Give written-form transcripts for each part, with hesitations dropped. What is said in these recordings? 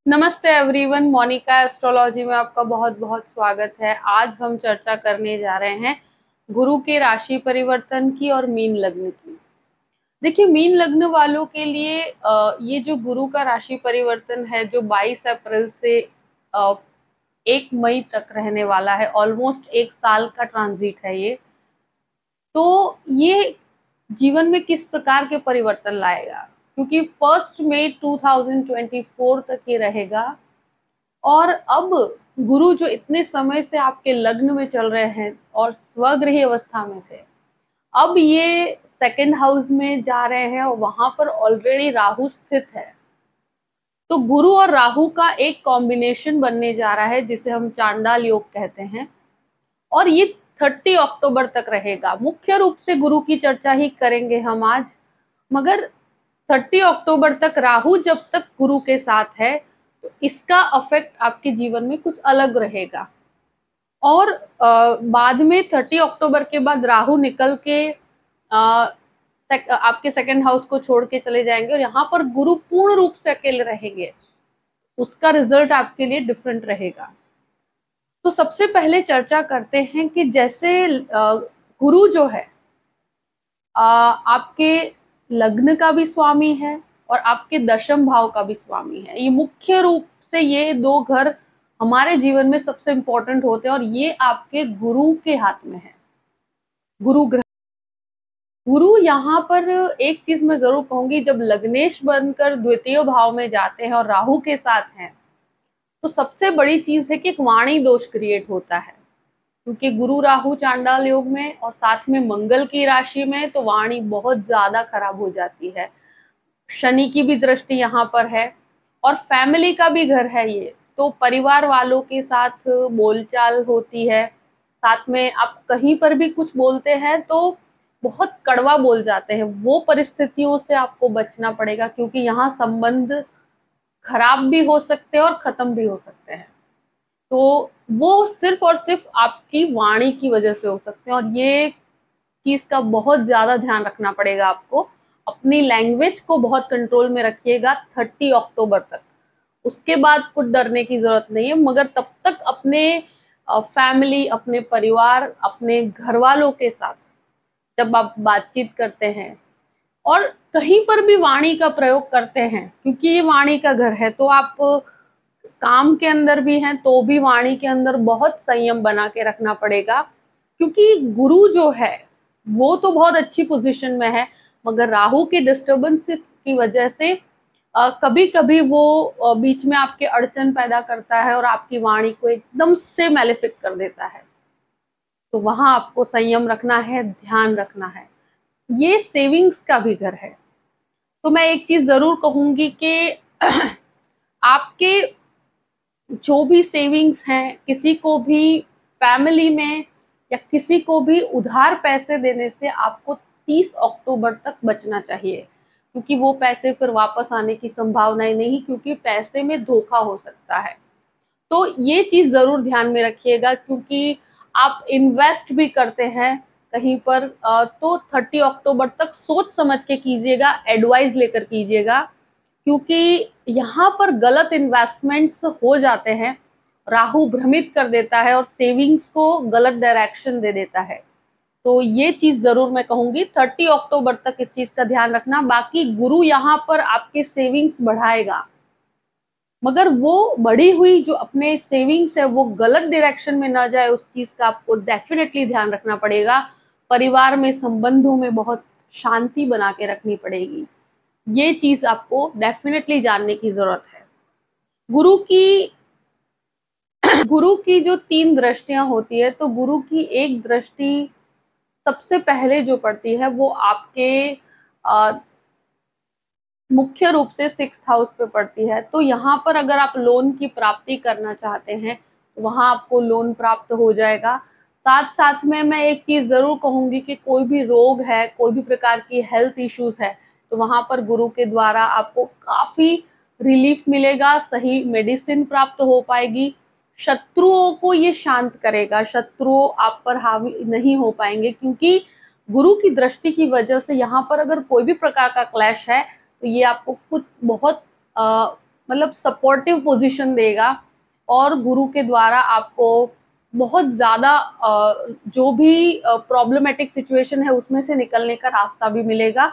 नमस्ते everyone, Monika astrology में आपका बहुत बहुत स्वागत है। आज हम चर्चा करने जा रहे हैं गुरु के राशि परिवर्तन की और मीन लग्न की। देखिए, मीन लग्न वालों के लिए ये जो गुरु का राशि परिवर्तन है जो 22 अप्रैल से 1 मई तक रहने वाला है, ऑलमोस्ट 1 साल का ट्रांजिट है ये। तो ये जीवन में किस प्रकार के परिवर्तन लाएगा, क्योंकि 1 मई 2024 तक ये रहेगा। और अब गुरु जो इतने समय से आपके लग्न में चल रहे हैं और स्वगृही अवस्था में थे, अब ये सेकंड हाउस में जा रहे हैं और वहां पर ऑलरेडी राहु स्थित है। तो गुरु और राहु का एक कॉम्बिनेशन बनने जा रहा है जिसे हम चांडाल योग कहते हैं, और ये 30 अक्टूबर तक रहेगा। मुख्य रूप से गुरु की चर्चा ही करेंगे हम आज, मगर 30 अक्टूबर तक राहु जब तक गुरु के साथ है तो इसका अफेक्ट आपके जीवन में कुछ अलग रहेगा। और बाद में 30 अक्टूबर के बाद राहु निकल के आपके सेकंड हाउस को छोड़ के चले जाएंगे और यहाँ पर गुरु पूर्ण रूप से अकेले रहेंगे। उसका रिजल्ट आपके लिए डिफरेंट रहेगा। तो सबसे पहले चर्चा करते हैं कि जैसे गुरु जो है आपके लग्न का भी स्वामी है और आपके दशम भाव का भी स्वामी है। ये मुख्य रूप से ये दो घर हमारे जीवन में सबसे इंपॉर्टेंट होते हैं और ये आपके गुरु के हाथ में है, गुरु ग्रह। गुरु यहाँ पर एक चीज मैं जरूर कहूंगी, जब लग्नेश बनकर द्वितीय भाव में जाते हैं और राहु के साथ हैं तो सबसे बड़ी चीज है कि एक वाणी दोष क्रिएट होता है, क्योंकि गुरु राहु चांडाल योग में और साथ में मंगल की राशि में, तो वाणी बहुत ज्यादा खराब हो जाती है। शनि की भी दृष्टि यहाँ पर है और फैमिली का भी घर है ये, तो परिवार वालों के साथ बोलचाल होती है। साथ में आप कहीं पर भी कुछ बोलते हैं तो बहुत कड़वा बोल जाते हैं। वो परिस्थितियों से आपको बचना पड़ेगा, क्योंकि यहाँ संबंध खराब भी हो सकते हैं और खत्म भी हो सकते हैं। तो वो सिर्फ और सिर्फ आपकी वाणी की वजह से हो सकते हैं, और ये चीज का बहुत ज्यादा ध्यान रखना पड़ेगा आपको। अपनी लैंग्वेज को बहुत कंट्रोल में रखिएगा 30 अक्टूबर तक। उसके बाद कुछ डरने की जरूरत नहीं है, मगर तब तक अपने फैमिली, अपने परिवार, अपने घर वालों के साथ जब आप बातचीत करते हैं और कहीं पर भी वाणी का प्रयोग करते हैं, क्योंकि ये वाणी का घर है, तो आप काम के अंदर भी हैं तो भी वाणी के अंदर बहुत संयम बना के रखना पड़ेगा। क्योंकि गुरु जो है वो तो बहुत अच्छी पोजीशन में है, मगर राहु के डिस्टर्बेंस की वजह से कभी कभी वो बीच में आपके अड़चन पैदा करता है और आपकी वाणी को एकदम से मैलिफिक कर देता है। तो वहां आपको संयम रखना है, ध्यान रखना है। ये सेविंग्स का भी घर है, तो मैं एक चीज जरूर कहूंगी कि आपके जो भी सेविंग्स हैं, किसी को भी फैमिली में या किसी को भी उधार पैसे देने से आपको 30 अक्टूबर तक बचना चाहिए, क्योंकि वो पैसे फिर वापस आने की संभावनाएं नहीं, क्योंकि पैसे में धोखा हो सकता है। तो ये चीज जरूर ध्यान में रखिएगा, क्योंकि आप इन्वेस्ट भी करते हैं कहीं पर तो 30 अक्टूबर तक सोच समझ के कीजिएगा, एडवाइस लेकर कीजिएगा, क्योंकि यहाँ पर गलत इन्वेस्टमेंट्स हो जाते हैं। राहु भ्रमित कर देता है और सेविंग्स को गलत डायरेक्शन दे देता है। तो ये चीज जरूर मैं कहूंगी 30 अक्टूबर तक इस चीज का ध्यान रखना। बाकी गुरु यहाँ पर आपके सेविंग्स बढ़ाएगा, मगर वो बढ़ी हुई जो अपने सेविंग्स है वो गलत डायरेक्शन में ना जाए, उस चीज का आपको डेफिनेटली ध्यान रखना पड़ेगा। परिवार में, संबंधों में बहुत शांति बना के रखनी पड़ेगी। ये चीज आपको डेफिनेटली जानने की जरूरत है। गुरु की जो 3 दृष्टियां होती है, तो गुरु की एक दृष्टि सबसे पहले जो पड़ती है वो आपके मुख्य रूप से 6th हाउस पे पड़ती है। तो यहाँ पर अगर आप लोन की प्राप्ति करना चाहते हैं तो वहां आपको लोन प्राप्त हो जाएगा। साथ साथ में मैं एक चीज जरूर कहूंगी कि कोई भी रोग है, कोई भी प्रकार की हेल्थ इश्यूज है, तो वहां पर गुरु के द्वारा आपको काफी रिलीफ मिलेगा, सही मेडिसिन प्राप्त हो पाएगी। शत्रुओं को ये शांत करेगा, शत्रु आप पर हावी नहीं हो पाएंगे, क्योंकि गुरु की दृष्टि की वजह से यहाँ पर अगर कोई भी प्रकार का क्लैश है तो ये आपको कुछ बहुत मतलब सपोर्टिव पोजीशन देगा और गुरु के द्वारा आपको बहुत ज़्यादा जो भी प्रॉब्लमेटिक सिचुएशन है उसमें से निकलने का रास्ता भी मिलेगा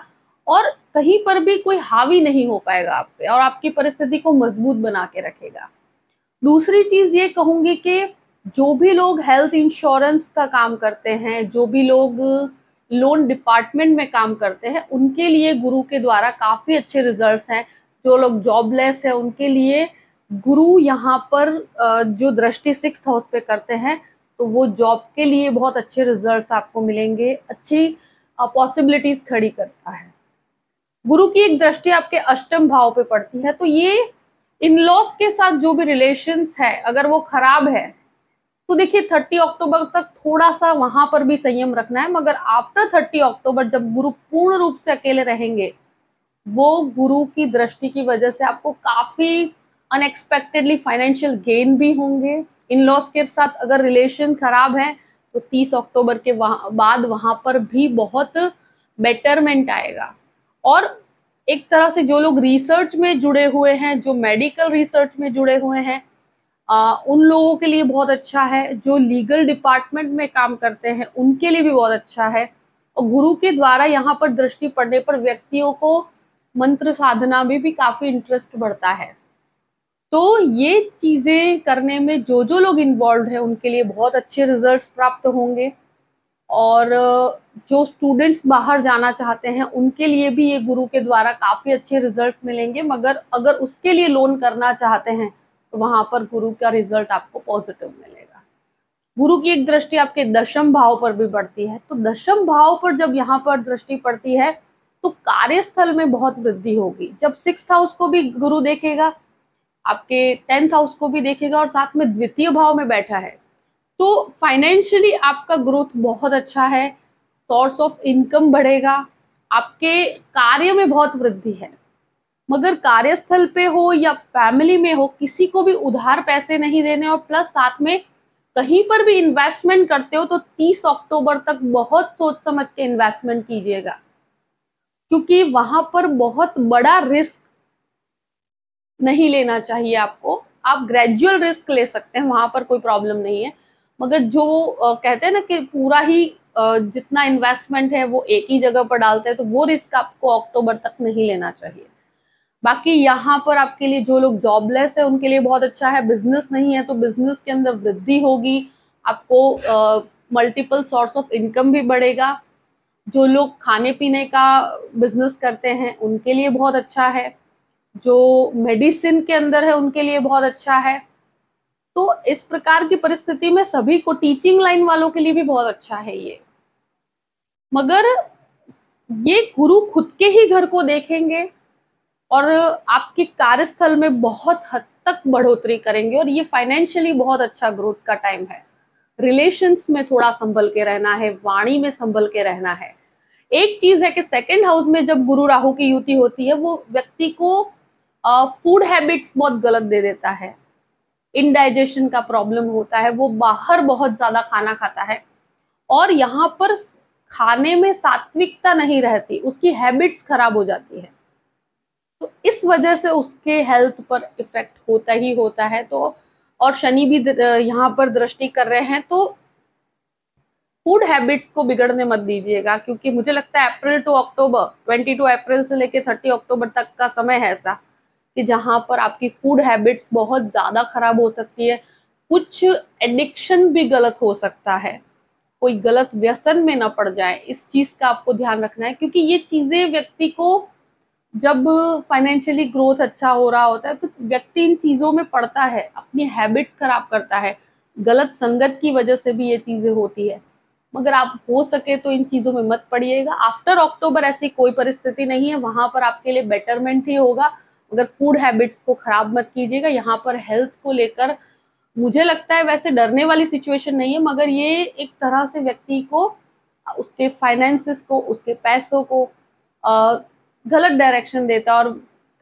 और कहीं पर भी कोई हावी नहीं हो पाएगा आप पे और आपकी परिस्थिति को मजबूत बना के रखेगा। दूसरी चीज ये कहूंगी कि जो भी लोग हेल्थ इंश्योरेंस का काम करते हैं, जो भी लोग लोन डिपार्टमेंट में काम करते हैं, उनके लिए गुरु के द्वारा काफी अच्छे रिजल्ट्स हैं। जो लोग जॉबलेस है उनके लिए गुरु यहाँ पर जो दृष्टि 6th हाउस पे करते हैं तो वो जॉब के लिए बहुत अच्छे रिजल्ट्स आपको मिलेंगे, अच्छी पॉसिबिलिटीज खड़ी करता है। गुरु की एक दृष्टि आपके अष्टम भाव पे पड़ती है तो ये इन लॉज के साथ जो भी रिलेशंस है अगर वो खराब है तो देखिए 30 अक्टूबर तक थोड़ा सा वहां पर भी संयम रखना है, मगर आफ्टर 30 अक्टूबर जब गुरु पूर्ण रूप से अकेले रहेंगे, वो गुरु की दृष्टि की वजह से आपको काफी अनएक्सपेक्टेडली फाइनेंशियल गेन भी होंगे। इन लॉज के साथ अगर रिलेशन खराब है तो 30 अक्टूबर के बाद वहां पर भी बहुत बेटरमेंट आएगा। और एक तरह से जो लोग रिसर्च में जुड़े हुए हैं, जो मेडिकल रिसर्च में जुड़े हुए हैं, उन लोगों के लिए बहुत अच्छा है। जो लीगल डिपार्टमेंट में काम करते हैं उनके लिए भी बहुत अच्छा है। और गुरु के द्वारा यहाँ पर दृष्टि पड़ने पर व्यक्तियों को मंत्र साधना में भी काफी इंटरेस्ट बढ़ता है। तो ये चीजें करने में जो जो लोग इन्वॉल्व है उनके लिए बहुत अच्छे रिजल्ट्स प्राप्त होंगे। और जो स्टूडेंट्स बाहर जाना चाहते हैं उनके लिए भी ये गुरु के द्वारा काफी अच्छे रिजल्ट्स मिलेंगे, मगर अगर उसके लिए लोन करना चाहते हैं तो वहां पर गुरु का रिजल्ट आपको पॉजिटिव मिलेगा। गुरु की एक दृष्टि आपके दशम भाव पर भी पड़ती है तो दशम भाव पर जब यहाँ पर दृष्टि पड़ती है तो कार्यस्थल में बहुत वृद्धि होगी। जब 6th हाउस को भी गुरु देखेगा, आपके 10th हाउस को भी देखेगा और साथ में द्वितीय भाव में बैठा है तो फाइनेंशियली आपका ग्रोथ बहुत अच्छा है, सोर्स ऑफ इनकम बढ़ेगा, आपके कार्य में बहुत वृद्धि है। मगर कार्यस्थल पे हो या फैमिली में हो, किसी को भी उधार पैसे नहीं देने और प्लस साथ में कहीं पर भी इन्वेस्टमेंट करते हो तो 30 अक्टूबर तक बहुत सोच समझ के इन्वेस्टमेंट कीजिएगा, क्योंकि वहां पर बहुत बड़ा रिस्क नहीं लेना चाहिए आपको। आप ग्रेजुअल रिस्क ले सकते हैं, वहां पर कोई प्रॉब्लम नहीं है, मगर जो कहते हैं ना कि पूरा ही जितना इन्वेस्टमेंट है वो एक ही जगह पर डालते हैं तो वो रिस्क आपको अक्टूबर तक नहीं लेना चाहिए। बाकी यहाँ पर आपके लिए जो लोग जॉबलेस है उनके लिए बहुत अच्छा है। बिजनेस नहीं है तो बिजनेस के अंदर वृद्धि होगी, आपको मल्टीपल सोर्स ऑफ इनकम भी बढ़ेगा। जो लोग खाने पीने का बिजनेस करते हैं उनके लिए बहुत अच्छा है, जो मेडिसिन के अंदर है उनके लिए बहुत अच्छा है। तो इस प्रकार की परिस्थिति में सभी को, टीचिंग लाइन वालों के लिए भी बहुत अच्छा है ये। मगर ये गुरु खुद के ही घर को देखेंगे और आपके कार्यस्थल में बहुत हद तक बढ़ोतरी करेंगे और ये फाइनेंशियली बहुत अच्छा ग्रोथ का टाइम है। रिलेशंस में थोड़ा संभल के रहना है, वाणी में संभल के रहना है। एक चीज है कि 2nd हाउस में जब गुरु राहु की युति होती है वो व्यक्ति को फूड हैबिट्स बहुत गलत दे देता है, इनडाइजेशन का प्रॉब्लम होता है, वो बाहर बहुत ज्यादा खाना खाता है और यहाँ पर खाने में सात्विकता नहीं रहती, उसकी हैबिट्स खराब हो जाती है। तो इस वजह से उसके हेल्थ पर इफेक्ट होता ही होता है। तो और शनि भी यहाँ पर दृष्टि कर रहे हैं तो फूड हैबिट्स को बिगड़ने मत दीजिएगा, क्योंकि मुझे लगता है अप्रैल टू अक्टूबर, 22 अप्रैल से लेकर 30 अक्टूबर तक का समय है ऐसा कि जहां पर आपकी फूड हैबिट्स बहुत ज्यादा खराब हो सकती है। कुछ एडिक्शन भी गलत हो सकता है, कोई गलत व्यसन में न पड़ जाए, इस चीज का आपको ध्यान रखना है, क्योंकि ये चीजें व्यक्ति को, जब फाइनेंशियली ग्रोथ अच्छा हो रहा होता है तो व्यक्ति इन चीजों में पड़ता है, अपनी हैबिट्स खराब करता है। गलत संगत की वजह से भी ये चीजें होती है, मगर आप हो सके तो इन चीजों में मत पड़िएगा। आफ्टर अक्टूबर ऐसी कोई परिस्थिति नहीं है, वहां पर आपके लिए बेटरमेंट ही होगा, मगर फूड हैबिट्स को खराब मत कीजिएगा। यहाँ पर हेल्थ को लेकर मुझे लगता है वैसे डरने वाली सिचुएशन नहीं है, मगर ये एक तरह से व्यक्ति को उसके फाइनेंसेस को, उसके पैसों को गलत डायरेक्शन देता है और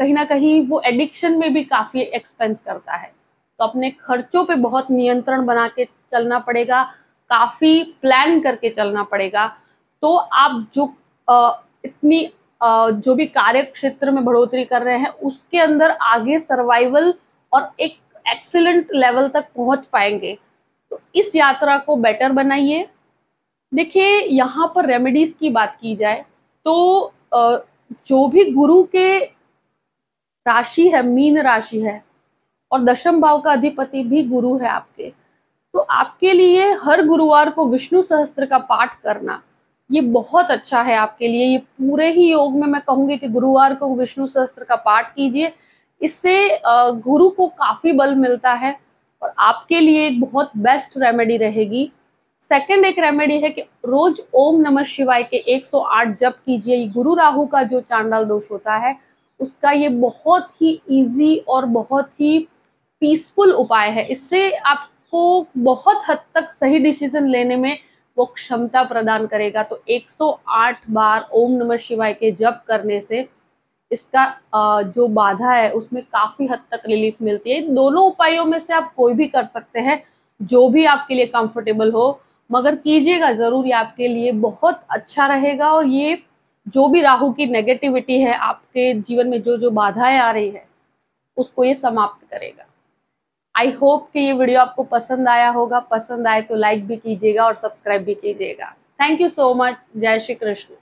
कहीं ना कहीं वो एडिक्शन में भी काफी एक्सपेंस करता है। तो अपने खर्चों पे बहुत नियंत्रण बना के चलना पड़ेगा, काफी प्लान करके चलना पड़ेगा। तो आप जो इतनी जो भी कार्य क्षेत्र में बढ़ोतरी कर रहे हैं उसके अंदर आगे सर्वाइवल और एक एक्सीलेंट लेवल तक पहुंच पाएंगे। तो इस यात्रा को बेटर बनाइए। देखिए, यहाँ पर रेमेडीज की बात की जाए तो जो भी गुरु के राशि है, मीन राशि है, और दशम भाव का अधिपति भी गुरु है आपके, तो आपके लिए हर गुरुवार को विष्णु सहस्त्र का पाठ करना ये बहुत अच्छा है आपके लिए। ये पूरे ही योग में मैं कहूंगी कि गुरुवार को विष्णु सहस्त्र का पाठ कीजिए। इससे गुरु को काफी बल मिलता है और आपके लिए एक बहुत बेस्ट रेमेडी रहेगी। सेकंड एक रेमेडी है कि रोज ओम नमः शिवाय के 108 जप कीजिए। गुरु राहु का जो चांडाल दोष होता है उसका ये बहुत ही इजी और बहुत ही पीसफुल उपाय है। इससे आपको बहुत हद तक सही डिसीजन लेने में वो क्षमता प्रदान करेगा। तो 108 बार ओम नमः शिवाय के जप करने से इसका जो बाधा है उसमें काफी हद तक रिलीफ मिलती है। दोनों उपायों में से आप कोई भी कर सकते हैं, जो भी आपके लिए कंफर्टेबल हो, मगर कीजिएगा जरूर। ये आपके लिए बहुत अच्छा रहेगा और ये जो भी राहु की नेगेटिविटी है आपके जीवन में, जो जो बाधाएं आ रही है, उसको ये समाप्त करेगा। आई होप कि ये वीडियो आपको पसंद आया होगा। पसंद आए तो लाइक भी कीजिएगा और सब्सक्राइब भी कीजिएगा। Thank you so much. जय श्री कृष्ण।